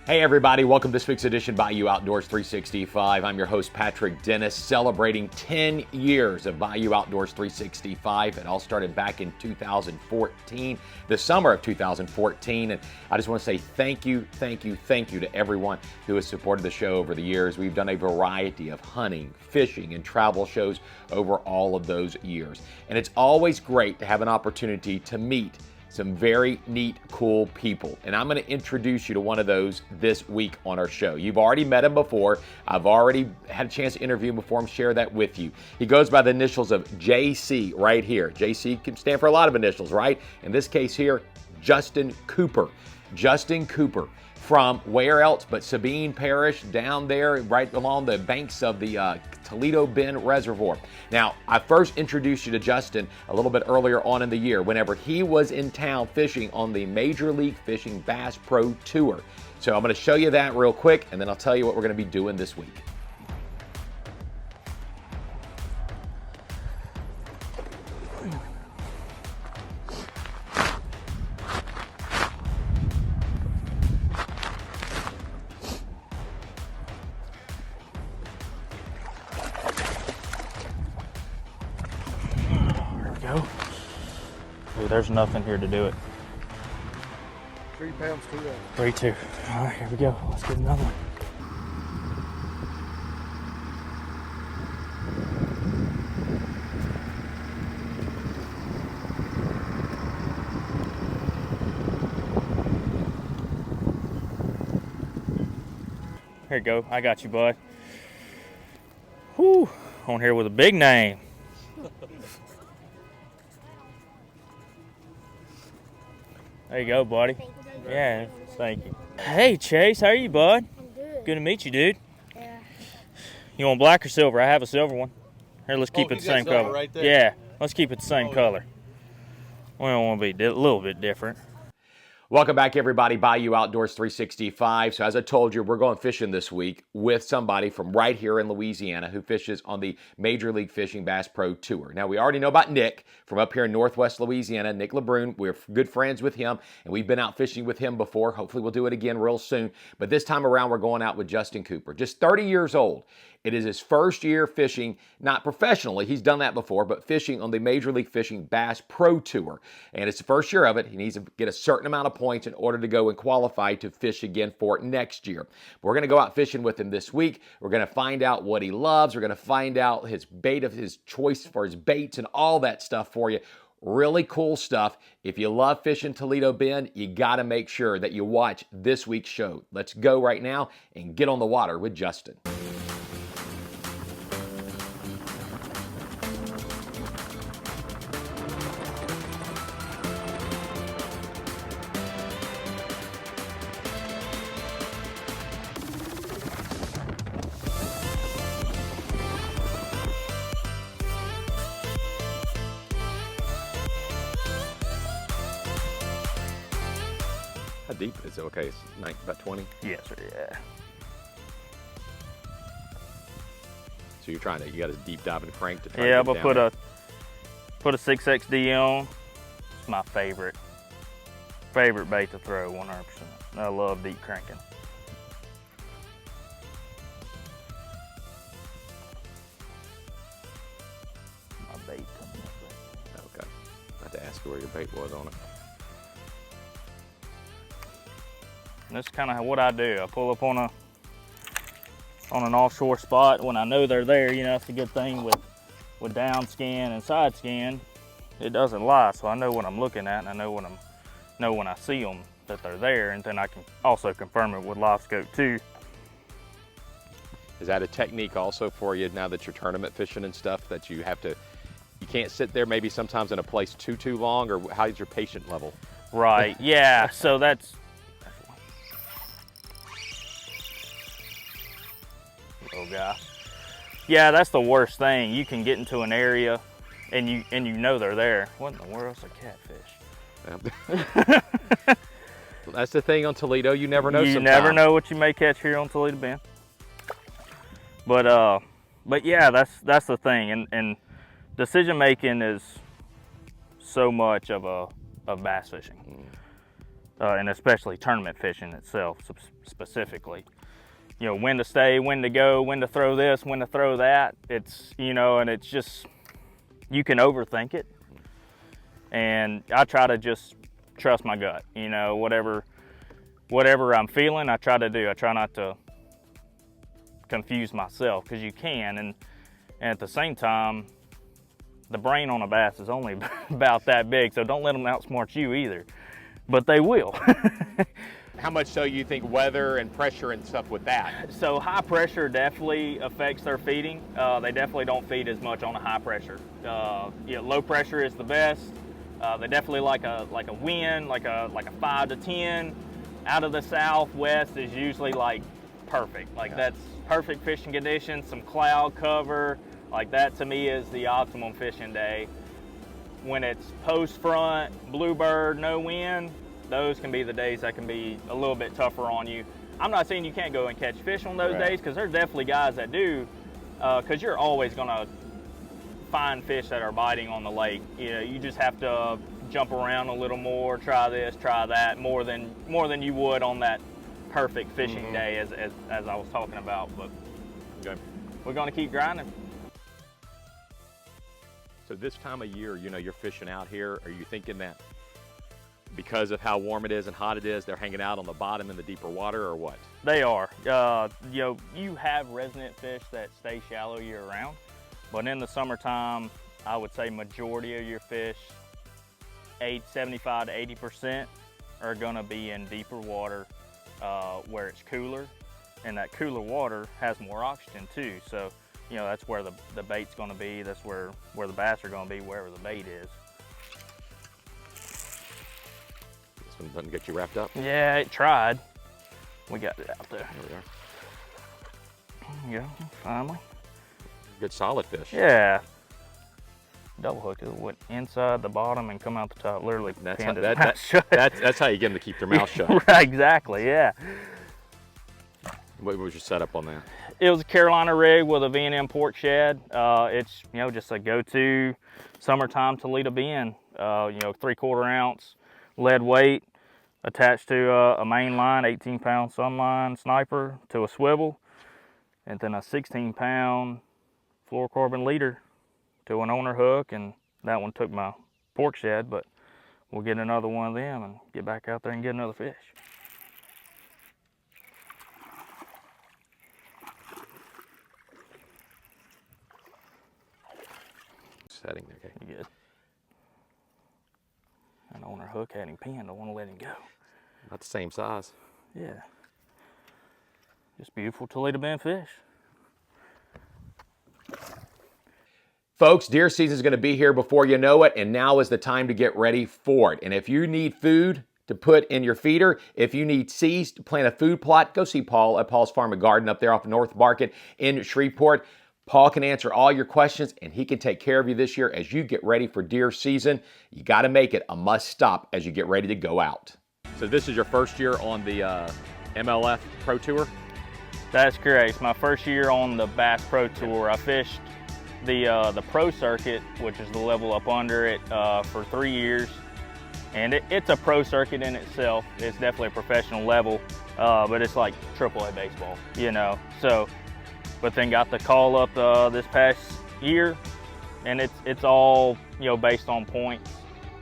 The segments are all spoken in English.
Hey everybody, welcome to this week's edition Bayou Outdoors 365. I'm your host Patrick Dennis, celebrating 10 years of Bayou Outdoors 365. It all started back in 2014, the summer of 2014, and I just want to say thank you to everyone who has supported the show over the years. We've done a variety of hunting, fishing, and travel shows over all of those years, and it's always great to have an opportunity to meet some very neat, cool people. And I'm going to introduce you to one of those this week on our show. You've already met him before. I've already had a chance to interview him before and share that with you. He goes by the initials of JC right here. JC can stand for a lot of initials, right? In this case here, Justin Cooper. Justin Cooper. From where else but Sabine Parish, down there right along the banks of the Toledo Bend Reservoir. Now, I first introduced you to Justin a little bit earlier on in the year whenever he was in town fishing on the Major League Fishing Bass Pro Tour. So I'm going to show you that real quick, and then I'll tell you what we're going to be doing this week. Ooh, there's nothing here to do it. 3 pounds, 2 ounces. 3, 2. All right, here we go. Let's get another one. Here you go. I got you, bud. Whew. On here with a big name. There you go, buddy. Yeah, thank you. Hey, Chase, how are you, bud? I'm good. Good to meet you, dude. Yeah. You want black or silver? I have a silver one. Here, let's keep it the you got same silver color. right there. Yeah, let's keep it the same color. We don't want to be a little bit different. Welcome back, everybody. Bayou Outdoors 365. So as I told you, we're going fishing this week with somebody from right here in Louisiana who fishes on the Major League Fishing Bass Pro Tour. Now, we already know about Nick from up here in Northwest Louisiana, Nick LeBrun. We're good friends with him, and we've been out fishing with him before. Hopefully, we'll do it again real soon. But this time around, we're going out with Justin Cooper, just 30 years old. It is his first year fishing, not professionally, he's done that before, but fishing on the Major League Fishing Bass Pro Tour. And it's the first year of it. He needs to get a certain amount of points in order to go and qualify to fish again for it next year. We're going to go out fishing with him this week. We're going to find out what he loves. We're going to find out his bait of his choice for his baits and all that stuff for you. Really cool stuff. If you love fishing Toledo Bend, you got to make sure that you watch this week's show. Let's go right now and get on the water with Justin. How deep is it? Okay, it's about 20. Yes, sir, yeah. So you got a deep diving crank to try Yeah, to but get it down put a 6XD on. It's my favorite bait to throw, 100%. I love deep cranking. My bait coming up right there. Okay. I had to ask you where your bait was on it. And that's kind of what I do. I pull up on an offshore spot when I know they're there. You know, that's the good thing with down scan and side scan. It doesn't lie, so I know what I'm looking at, and I know when I see them that they're there, and then I can also confirm it with live scope too. Is that a technique also for you now that you're tournament fishing and stuff, that you can't sit there maybe sometimes in a place too long, or how's your patient level? Right, yeah, so that's little guy. Yeah, that's the worst thing. You can get into an area and you know they're there. What in the world's a catfish? That's the thing on Toledo. You never know. You never know what you may catch here on Toledo Bend. But yeah, that's the thing. And decision making is so much of bass fishing. and especially tournament fishing itself specifically. You know, when to stay, when to go, when to throw this, when to throw that. It's, you know, and it's just, you can overthink it. And I try to just trust my gut, you know, whatever I'm feeling, I try to do. I try not to confuse myself, because you can, and at the same time, the brain on a bass is only about that big, so don't let them outsmart you either, but they will. How much so you think weather and pressure and stuff with that? So high pressure definitely affects their feeding. They definitely don't feed as much on a high pressure. You know, low pressure is the best. They definitely like a wind, like a 5 to 10. Out of the southwest is usually like perfect. Like that's perfect fishing conditions, some cloud cover. Like that to me is the optimum fishing day. When it's post front, bluebird, no wind, those can be the days that can be a little bit tougher on you. I'm not saying you can't go and catch fish on those days, because there's definitely guys that do, because you're always gonna find fish that are biting on the lake. You know, you just have to jump around a little more, try this, try that, more than you would on that perfect fishing day, as I was talking about. But we're gonna keep grinding. So this time of year, you know, you're fishing out here. Are you thinking that because of how warm it is and hot it is, they're hanging out on the bottom in the deeper water, or what? They are. You know, you have resident fish that stay shallow year round, but in the summertime, I would say majority of your fish, 75 to 80%, are gonna be in deeper water where it's cooler, and that cooler water has more oxygen too. So, you know, that's where the bait's gonna be. That's where the bass are gonna be, wherever the bait is. This one doesn't get you wrapped up? Yeah, it tried. We got it out there. There we are. There you go, finally. Good solid fish. Yeah. Double hook, it went inside the bottom and come out the top. Literally pinned his mouth shut. That's how you get them to keep their mouth shut. Right, exactly, yeah. What was your setup on that? It was a Carolina rig with a V&M pork shed. It's, you know, just a go-to summertime Toledo Bend. You know, 3/4 ounce lead weight attached to a main line, 18-pound sunline sniper to a swivel, and then a 16-pound fluorocarbon leader to an owner hook, and that one took my pork shed, but we'll get another one of them and get back out there and get another fish. Setting there, okay. You good? An owner hook had him pinned, I want to let him go. Not the same size. Yeah. Just beautiful Toledo Bend fish. Folks, deer season is going to be here before you know it, and now is the time to get ready for it. And if you need food to put in your feeder, if you need seeds to plant a food plot, go see Paul at Paul's Farm and Garden up there off North Market in Shreveport. Paul can answer all your questions, and he can take care of you this year as you get ready for deer season. You got to make it a must stop as you get ready to go out. So this is your first year on the MLF Pro Tour? That's correct. It's my first year on the Bass Pro Tour. I fished the pro circuit, which is the level up under it, for 3 years, and it's a pro circuit in itself. It's definitely a professional level, but it's like AAA baseball, you know. So, but then got the call up this past year, and it's all, you know, based on points,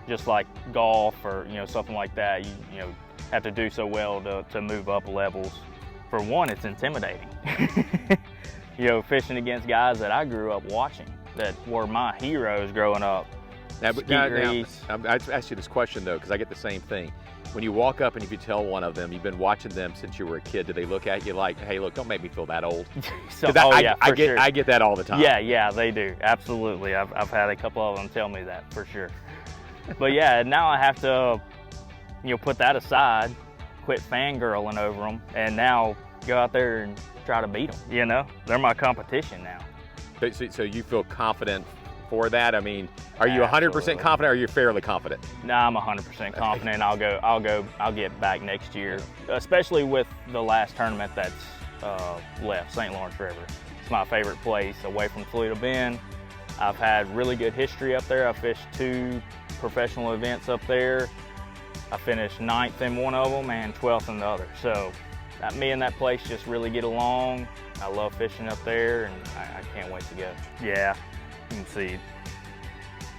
just like golf or, you know, something like that. You know, have to do so well to move up levels. For one, it's intimidating. You know, fishing against guys that I grew up watching, that were my heroes growing up. Now, I asked you this question though, because I get the same thing. When you walk up and if you tell one of them you've been watching them since you were a kid, do they look at you like, hey, look, don't make me feel that old? I get that all the time. Yeah, they do. Absolutely. I've had a couple of them tell me that for sure. But yeah, now I have to, you know, put that aside, quit fangirling over them, and now go out there and try to beat them. You know, they're my competition now. So you feel confident for that? I mean, are you 100% confident, or are you fairly confident? No, I'm 100% confident. I'll get back next year, especially with the last tournament that's left, St. Lawrence River. It's my favorite place away from Toledo Bend. I've had really good history up there. I fished 2 professional events up there. I finished 9th in one of them and 12th in the other. So me and that place just really get along. I love fishing up there, and I can't wait to go. Yeah, you can see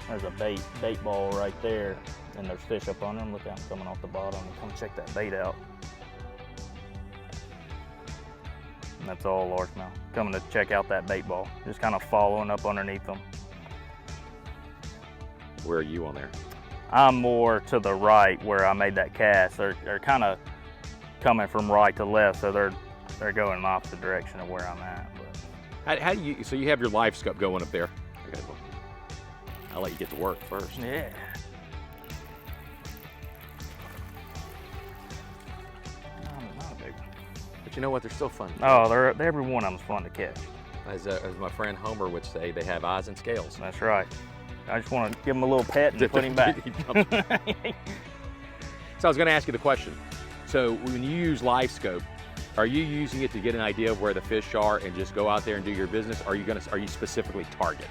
there's a bait ball right there, and there's fish up under them. Look out, coming off the bottom. Come check that bait out. And that's all largemouth. Coming to check out that bait ball. Just kind of following up underneath them. Where are you on there? I'm more to the right where I made that cast. They're kind of coming from right to left, so they're going in the opposite direction of where I'm at. But How do you? So you have your live scope going up there. Okay, well, I'll let you get to work first. yeah. Not a big one. But you know what? They're still fun. Oh, every one of them's fun to catch. As my friend Homer would say, they have eyes and scales. That's right. I just want to give him a little pet and put him back. So I was going to ask you the question. So when you use live scope, are you using it to get an idea of where the fish are and just go out there and do your business? Or are you specifically target?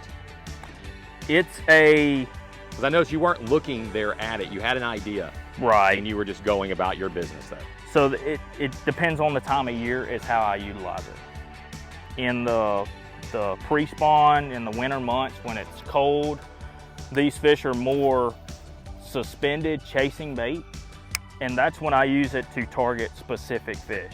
It's a Because I noticed you weren't looking there at it. You had an idea, right, and you were just going about your business though. So it depends on the time of year is how I utilize it. In the pre-spawn, in the winter months when it's cold, these fish are more suspended chasing bait, and that's when I use it to target specific fish.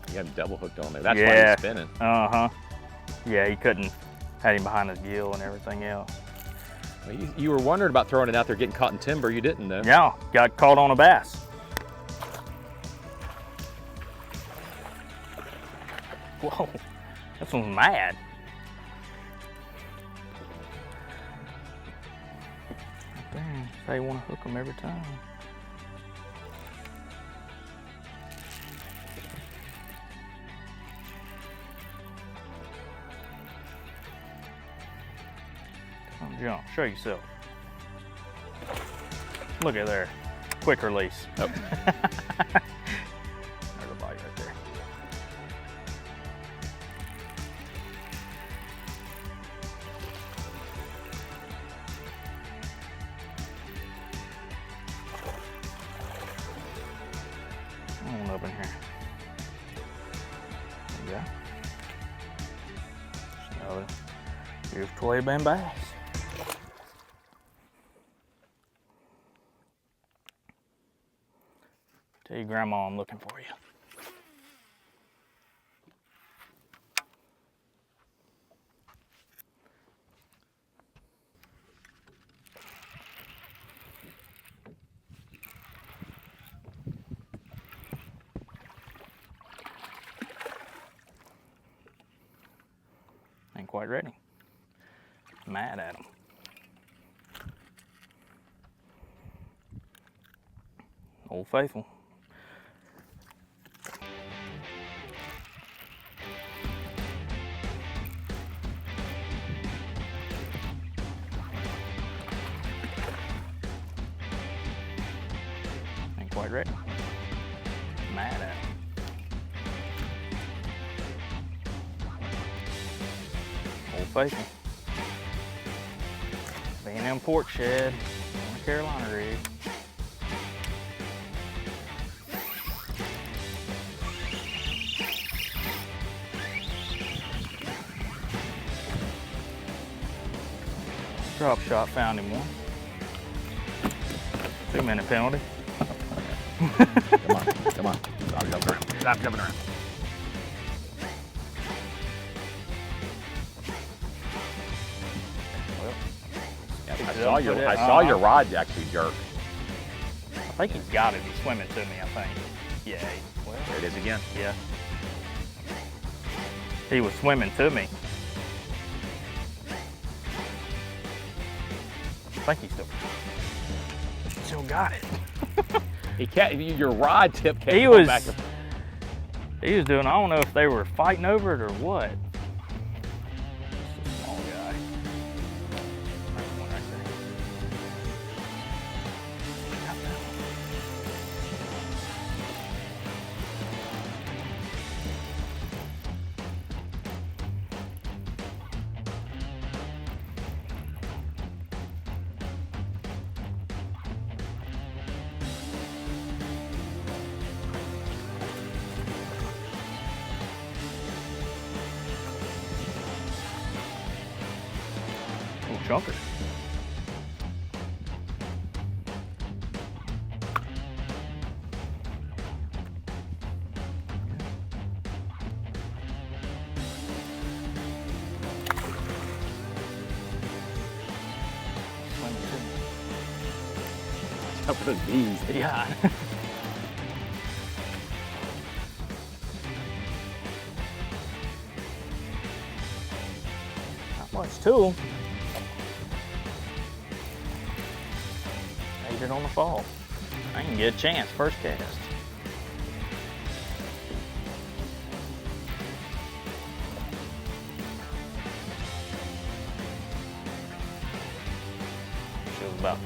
You got him double hooked on there. That's why he's spinning. Uh-huh. Yeah, he couldn't, had him behind his gill and everything else. Well, you were wondering about throwing it out there getting caught in timber. You didn't though. Yeah, got caught on a bass. Whoa, this one's mad. Dang, they want to hook them every time. Come jump, show yourself. Look at there, quick release. Oh. There's a bite right there. On up in here. There we go. Just another beautiful Toledo Bend bass. Tell your grandma I'm looking for you. Ain't quite ready. Mad at him. Old Faithful. Ain't quite ready. Mad at him. Old Faithful. B&M Port Shed, North Carolina rig. Drop shot found him one. 2-minute penalty. Come on, come on. Stop jumping around. Stop jumping around. Well, I saw your rod actually jerk. I think he's got it. He's swimming to me, I think. Yeah. Well, There it is again. yeah. He was swimming to me. I think he still got it. He can't. Your rod tip kept He going was back. he was doing, I don't know if they were fighting over it or what. Just a small guy. There's one right there. Got that one. chunker. Up for those bees. Yeah. Not much to them. Ate it on the fall. I didn't get a chance, first cast. She was about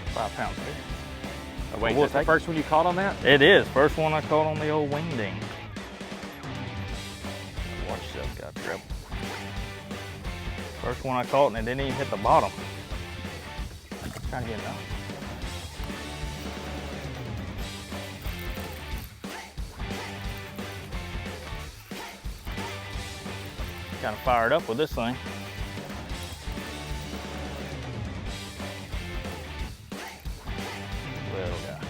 5 pounds fish. Oh, wait, is that the first one you caught on that? It is. First one I caught on the old wing ding. Watch yourself, got trouble. First one I caught and it didn't even hit the bottom. Trying to get it out. Kind of fired up with this thing. Little guy.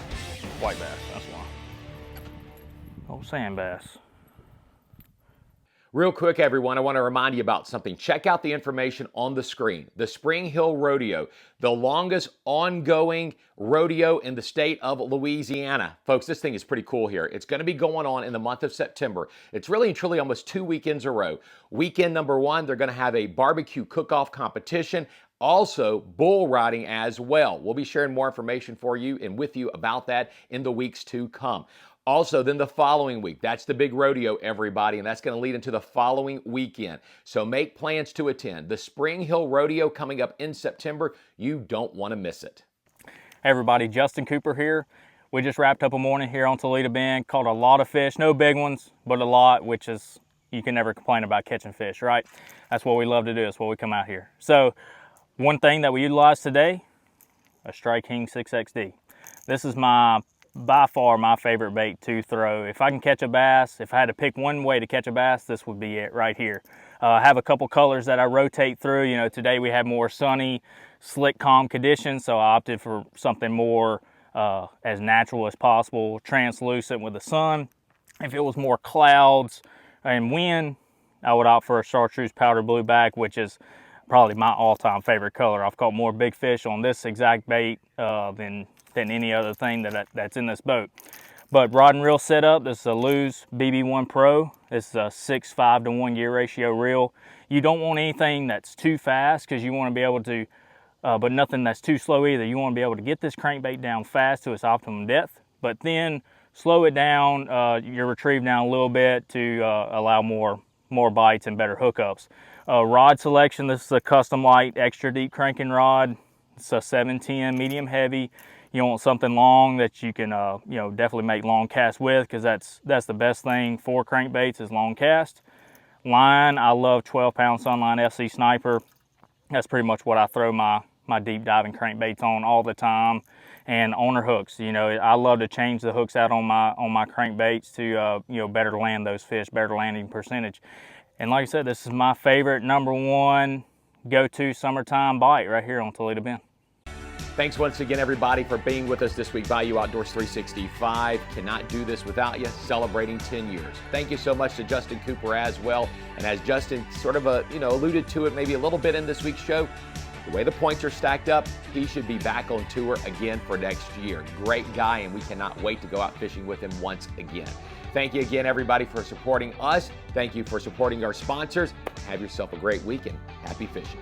White bass, that's why. Old sand bass. Real quick, everyone, I want to remind you about something. Check out the information on the screen. The Spring Hill Rodeo, the longest ongoing rodeo in the state of Louisiana. Folks, this thing is pretty cool here. It's going to be going on in the month of September. It's really and truly almost 2 weekends a row. Weekend number 1, they're going to have a barbecue cook-off competition. Also, bull riding as well. We'll be sharing more information for you and with you about that in the weeks to come. Also, then the following week, that's the big rodeo, everybody, and that's going to lead into the following weekend. So make plans to attend. The Spring Hill Rodeo coming up in September. You don't want to miss it. Hey everybody, Justin Cooper here. We just wrapped up a morning here on Toledo Bend. Caught a lot of fish, no big ones, but a lot, which is, you can never complain about catching fish, right? That's what we love to do. That's what we come out here. So, one thing that we utilized today, a Strike King 6XD. This is by far my favorite bait to throw. If I can catch a bass, if I had to pick one way to catch a bass, this would be it right here. I have a couple colors that I rotate through. You know, today we had more sunny, slick, calm conditions, so I opted for something more as natural as possible, translucent with the sun. If it was more clouds and wind, I would opt for a chartreuse powder blue back, which is probably my all-time favorite color. I've caught more big fish on this exact bait than any other thing that's in this boat. But rod and reel setup, this is a Lew's BB1 Pro. This is a 6:5 to 1 gear ratio reel. You don't want anything that's too fast because you want to be able to, but nothing that's too slow either. You want to be able to get this crankbait down fast to its optimum depth, but then slow it down, your retrieve down a little bit to allow more bites and better hookups. Rod selection, this is a Custom Light extra deep cranking rod. It's a 710 medium heavy. You want something long that you can definitely make long casts with, because that's the best thing for crankbaits is long cast. Line, I love 12-pound Sunline FC Sniper. That's pretty much what I throw my deep diving crankbaits on all the time. And owner hooks, you know, I love to change the hooks out on my crankbaits to better land those fish, better landing percentage. And like I said, this is my favorite #1 go-to summertime bite right here on Toledo Bend. Thanks once again, everybody, for being with us this week. Bayou Outdoors 365. Cannot do this without you. Celebrating 10 years. Thank you so much to Justin Cooper as well. And as Justin sort of alluded to it maybe a little bit in this week's show, the way the points are stacked up, he should be back on tour again for next year. Great guy, and we cannot wait to go out fishing with him once again. Thank you again, everybody, for supporting us. Thank you for supporting our sponsors. Have yourself a great weekend. Happy fishing.